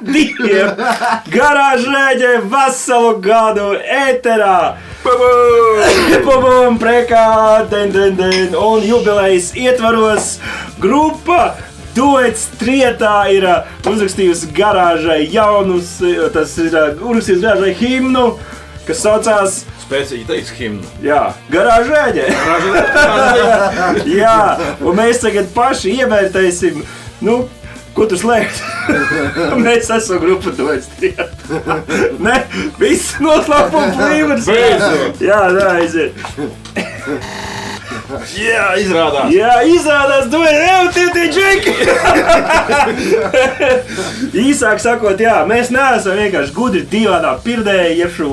Diviem garāžēģiem veselu gadu ēterā! Pabum, prekā, un jubilejas ietvaros grupa Duets Trietā ir uzrakstījusi garāžai jaunus, tas ir uzrakstījis garāžai himnu, kas saucās Spēcīgi teiks himnu. Jā, garāžēģe. Jā, un mēs tagad paši ievērtēsim, ko tu slēgt? Mēs esam grupa Duets Trietā. Ne, viss noslēpuma līmenis. Beidzot. Jā, aiziet. Jā, izrādās. Jā, izrādās, tie džeki. Īsāk sakot, jā, mēs neesam vienkārši gudri divādā pirdēji, jebšu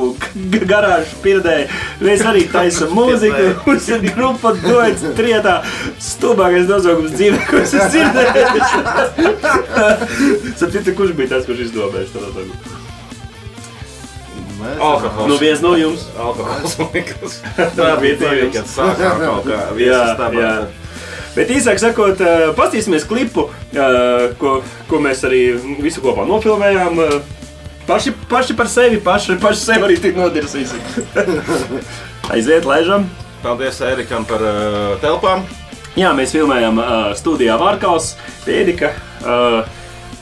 garāžu pirdēji. Mēs arī taisam mūziku, mums ir grupa Duets Trietā. Stulbākais nosaukums dzīvē, ko es dzirdēju. Sapratu, kurš bija tas, kurš izdomājis to nosaukumu? Alkohols. Viens no jums. Alkohols, man liekas. Tā bija tie, kad sākām kaut kā viesas tabā. Bet īsāk sakot, pastīsimies klipu, ko mēs arī visu kopā nofilmējām. Paši par sevi, paši sevi arī tik nodirsīsim. Aiziet, laižam. Paldies Erikam par telpām. Jā, mēs filmējām studijā Vārkals, Pēdika.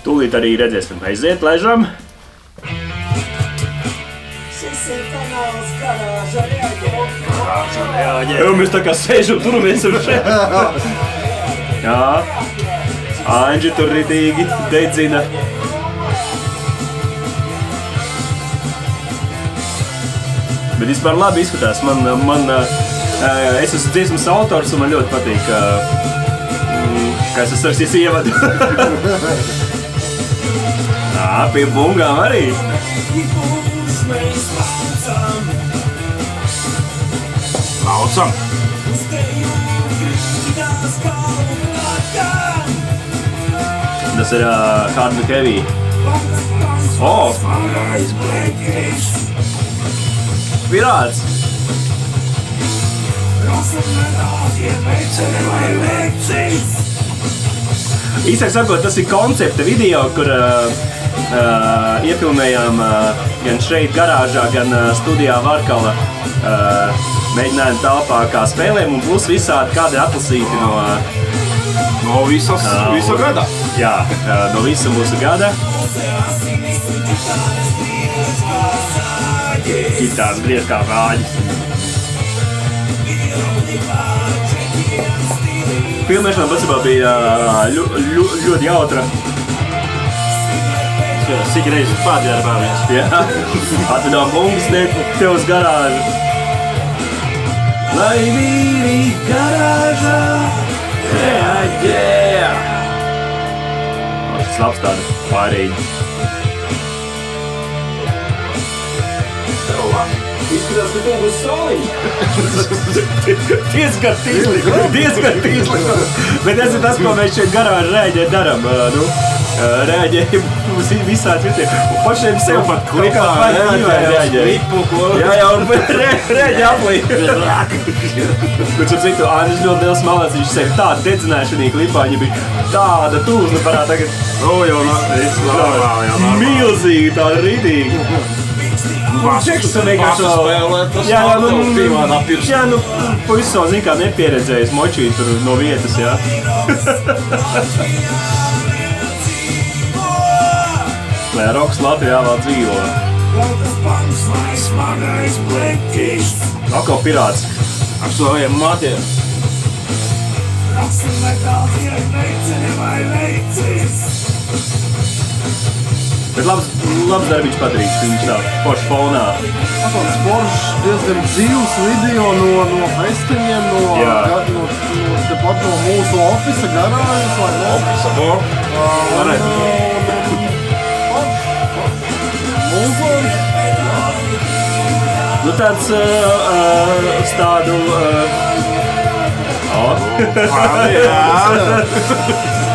Tūlīt arī redzēsim. Aiziet, laižam. Jā, mēs tā kā sēžam, turamies ar šeit. Jā, Anģi tur ritīgi dedzina. Bet vispār labi izskatās. Es esmu dziesmas autors un man ļoti patīk, kā es esmu sarakstījis ievadu. Pie bungām arī. Laucam! Tas ir Hard and Heavy. Pirāts! Īsāk sakot, tas ir koncepta video, kur iefilmējām gan šeit garāžā, gan studijā Vārkala mēģinājumu telpā kā spēlēm un plus visādi kādi atlasīti no visu gada. Jā, no visa mūsu gada. Gitārs griež kā vāģis. Filmēšana patiesībā bija ļoti jautra. Cik reizes pārģērbāmies. Jā, atvedām bungas te uz garāžu. Lai vīri garāžā reaģē. Šis labs tāda pārīgi. Izskatās, ka tev būs soliņi. Diezgan tīsli. Bet tas ir tas, ko mēs šeit garāžā reaģē daram. Reaģējam uz visādi citiem. Un pašiem sev pat klipā reaģē. Jā, un reaģē aplī. Bet ar citu, Ānis ļoti liels malāts, viņš sevi tādu dedzināja šajā klipā, viņa bija tāda tūzla parā tagad. Milzīgi, tāda ridīgi. Čeks un vienkārši puisis vēl zin kā nepieredzējis močīt tur no vietas, jā. Lai roks Latvijā vēl dzīvo. Atkal pirāts. Ar saviem matiem. Bet labs darbiņš padarīts, viņš tā forši fonā. Tāds foršs, diezgan dzīvs video no festiņiem, tepat no mūsu ofisa garāžas, vai ne? Ofisa, Nu tāds tādu...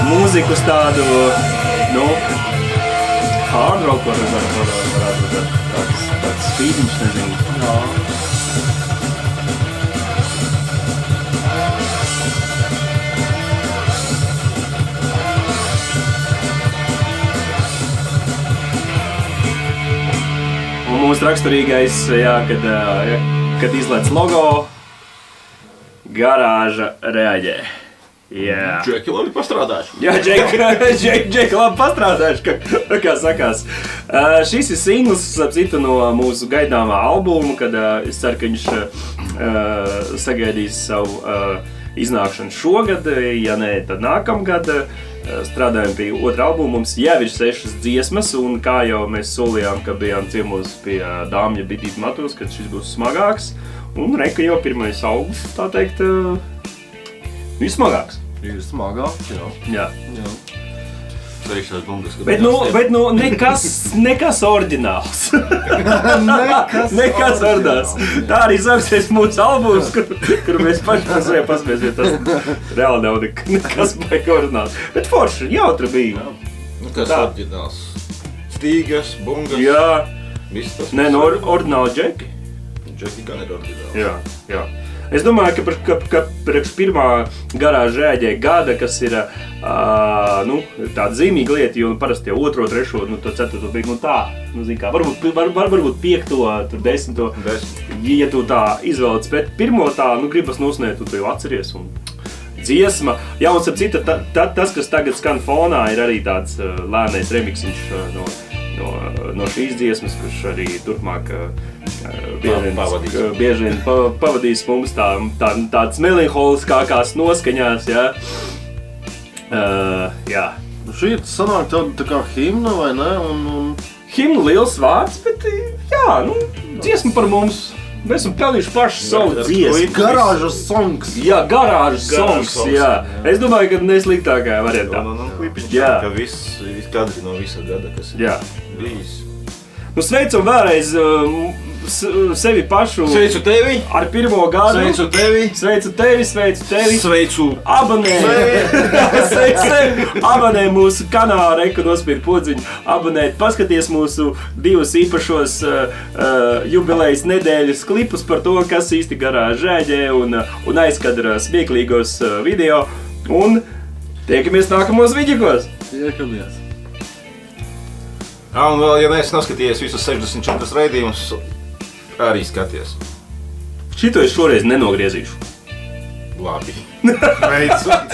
mūziku uz tādu, hard rock varētu būt tāds spīdiņš, nezinu. mūsu raksturīgais, jā, kad izlaiž logo, garāža reaģē. Jā. Džeki labi pastrādājuši. Jā, Džeki labi pastrādājuši, kā sakās. Šis ir singls, ap citu, no mūsu gaidāmā albuma, kad es ceru, ka viņš sagaidīs savu iznākšanu šogad, ja ne, tad nākamgad. Strādājam pie otra albuma, mums jau ir 6 dziesmas, un kā jau mēs solījām, ka bijām ciemos pie Dāmja Bidīt Matos, kad šis būs smagāks. Un reka jau 1. augusts, tā teikt, ir smagāks. Ir smagāks, jā. Bet nekas oriģināls. Nekas oriģināls. Tā arī sauksies mūsu albums, kur mēs paši paspēsim, ja tas reāli nav nekas baigi oriģināls. Bet forši, jautra bija. Kas oriģināls? Stīgas, bungas. Jā. Viss tas. Nē, no oriģināla Džeki. Džeki gan ir oriģināls. Jā. Es domāju, ka priekš pirmā garāža reaģēja gada, kas ir tāda zīmīga lieta, jo parasti jau 2., 3., to 4. bija tā, zin kā, varbūt 5., 10. Ja tu tā izvēlēts, bet pirmo tā, gribas nosnēt, tu jau atceries un dziesma. Jā, un ap cita, tas, kas tagad skan fonā, ir arī tāds lēnais remiksiņš no šīs dziesmas, kurš arī turpmāk bieži vien pavadīs mums tāds melanholiskākās noskaņās, jā. Jā. Šī sanāk tāda tā kā himna, vai ne? Himna liels vārds, bet jā, dziesma par mums. Mēs esam pelnījuši paši savu dziesmu. Garāžas songs. Jā, garāžas songs, jā. Es domāju, ka nesliktākajā variantā. Klipiņš, ka viss kadri no visa gada, kas ir bijis. Sveicam vēlreiz sevi pašu. Sveicu tevi. Ar 1. gadu. Sveicu tevi. Sveicu tevi. Sveicu. Abonē. Abonē mūsu kanālu, reku nospīd podziņu. Abonēt, paskaties mūsu 2 īpašos jubilejas nedēļas klipus par to, kas īsti garāža reaģē un aizkadra smieklīgos video. Un tiekamies nākamos vidīgos. Tiekamies. Un vēl, ja neesi noskatījies visus 64 raidījumus, arī skaties. Šito es šoreiz nenogriezīšu. Labi. Beidzot.